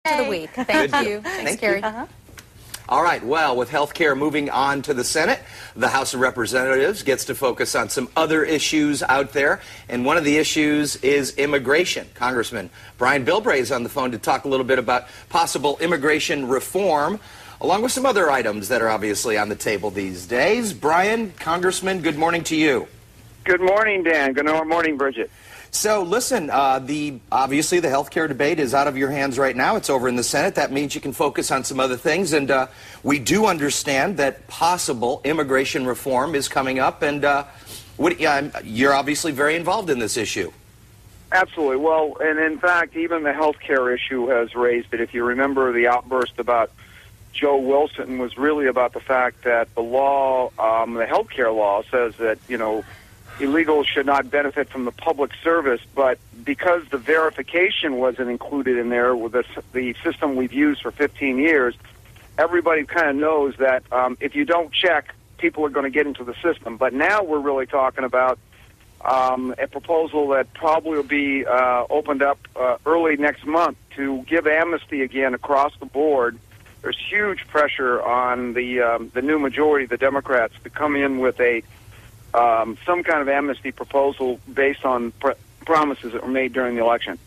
For the week. Thank you. Thanks, Gary. All right, well, with health care moving on to the Senate, the House of Representatives gets to focus on some other issues out there, and one of the issues is immigration. Congressman Brian Bilbray is on the phone to talk a little bit about possible immigration reform, along with some other items that are obviously on the table these days. Brian, Congressman, good morning to you. Good morning, Dan. Good morning, Bridgette. So, listen, obviously the health care debate is out of your hands right now. It's over in the Senate. That means you can focus on some other things. And we do understand that possible immigration reform is coming up. And you're obviously very involved in this issue. Absolutely. Well, and in fact, even the health care issue has raised it. If you remember, the outburst about Joe Wilson was really about the fact that the law, the health care law, says that, illegals should not benefit from the public service, but because the verification wasn't included in there with the system we've used for 15 years, everybody kind of knows that if you don't check, people are going to get into the system. But now we're really talking about a proposal that probably will be opened up early next month to give amnesty again across the board. There's huge pressure on the new majority, the Democrats, to come in with some kind of amnesty proposal based on promises that were made during the election.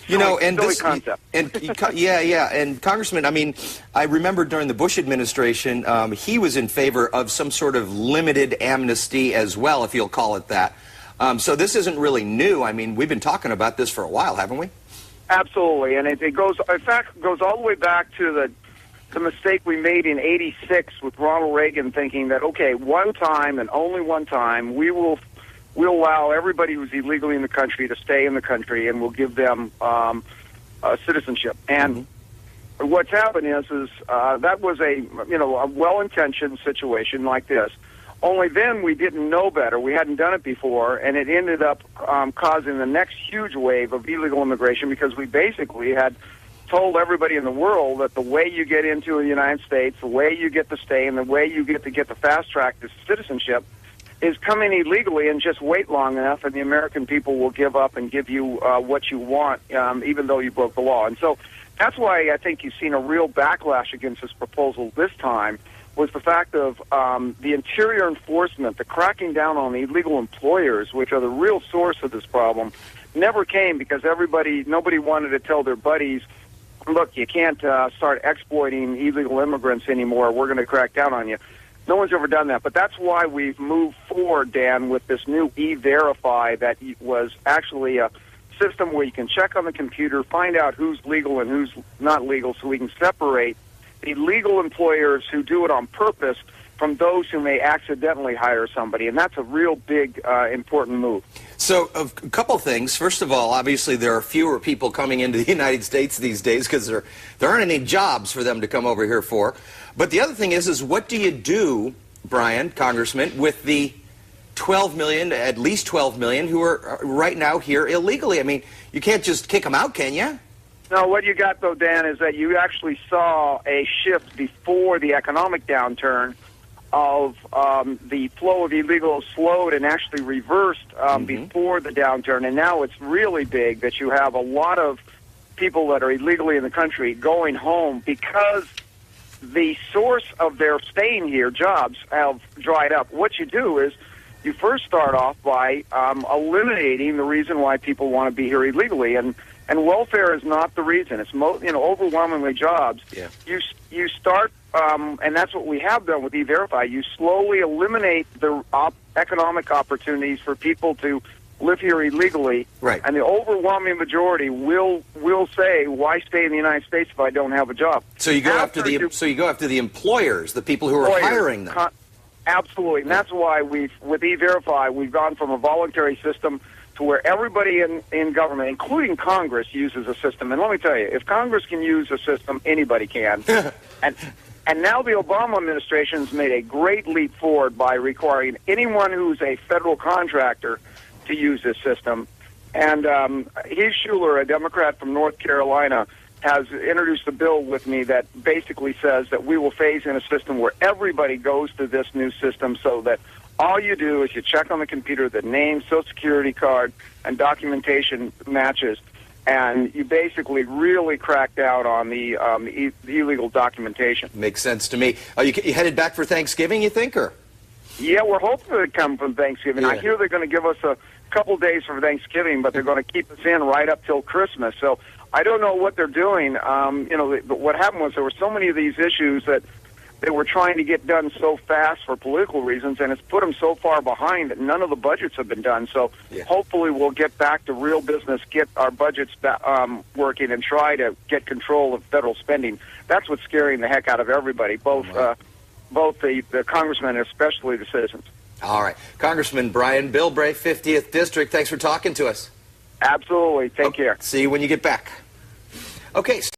And silly concept. And Congressman, I mean, I remember during the Bush administration, he was in favor of some sort of limited amnesty as well, if you'll call it that. So this isn't really new. I mean, we've been talking about this for a while, haven't we? Absolutely, and it goes all the way back to the mistake we made in '86 with Ronald Reagan, thinking that, okay, one time and only one time, we'll allow everybody who's illegally in the country to stay in the country, and we'll give them citizenship. And what's happened is that was a well-intentioned situation like this. Only then we didn't know better. We hadn't done it before, and it ended up causing the next huge wave of illegal immigration because we basically had told everybody in the world that the way you get into the United States, the way you get to stay, and the way you get the fast track to citizenship is come in illegally and just wait long enough, and the American people will give up and give you what you want, even though you broke the law. And so that's why I think you've seen a real backlash against this proposal this time, was the fact of the interior enforcement, the cracking down on illegal employers, which are the real source of this problem, never came because nobody wanted to tell their buddies, look, you can't start exploiting illegal immigrants anymore. We're going to crack down on you. No one's ever done that. But that's why we've moved forward, Dan, with this new E-Verify that was actually a system where you can check on the computer, find out who's legal and who's not legal, so we can separate the legal employers who do it on purpose from those who may accidentally hire somebody. And that's a real big, important move. So a couple things. First of all, obviously there are fewer people coming into the United States these days because there aren't any jobs for them to come over here for. But the other thing is what do you do, Brian, Congressman, with the 12 million, at least 12 million, who are right now here illegally? I mean, you can't just kick them out, can you? No, what you got, though, Dan, is that you actually saw a shift before the economic downturn of the flow of illegals slowed and actually reversed before the downturn. And now it's really big that you have a lot of people that are illegally in the country going home because the source of their staying here, jobs, have dried up. What you do is you first start off by eliminating the reason why people want to be here illegally. And welfare is not the reason. It's overwhelmingly jobs. Yeah. You start, and that's what we have done with E-Verify. You slowly eliminate the economic opportunities for people to live here illegally, right? And the overwhelming majority will say, "Why stay in the United States if I don't have a job?" So you go after the employers, the people who are hiring them. Absolutely, and that's why with E-Verify we've gone from a voluntary system to where everybody in government, including Congress, uses a system. And let me tell you, if Congress can use a system, anybody can. And now the Obama administration's made a great leap forward by requiring anyone who's a federal contractor to use this system. And Heath Shuler, a Democrat from North Carolina, has introduced a bill with me that basically says that we will phase in a system where everybody goes to this new system so that all you do is you check on the computer the name, Social Security card, and documentation matches. and you basically really cracked out on the illegal documentation. Makes sense to me. You headed back for Thanksgiving, you think, or? Yeah, we're hoping to come from Thanksgiving. Yeah. I hear they're going to give us a couple days for Thanksgiving, but they're going to keep us in right up till Christmas. So I don't know what they're doing. But what happened was there were so many of these issues that they were trying to get done so fast for political reasons, and it's put them so far behind that none of the budgets have been done. So hopefully we'll get back to real business, get our budgets working, and try to get control of federal spending. That's what's scaring the heck out of everybody, both the congressmen and especially the citizens. All right. Congressman Brian Bilbray, 50th District, thanks for talking to us. Absolutely. Take care. See you when you get back. Okay.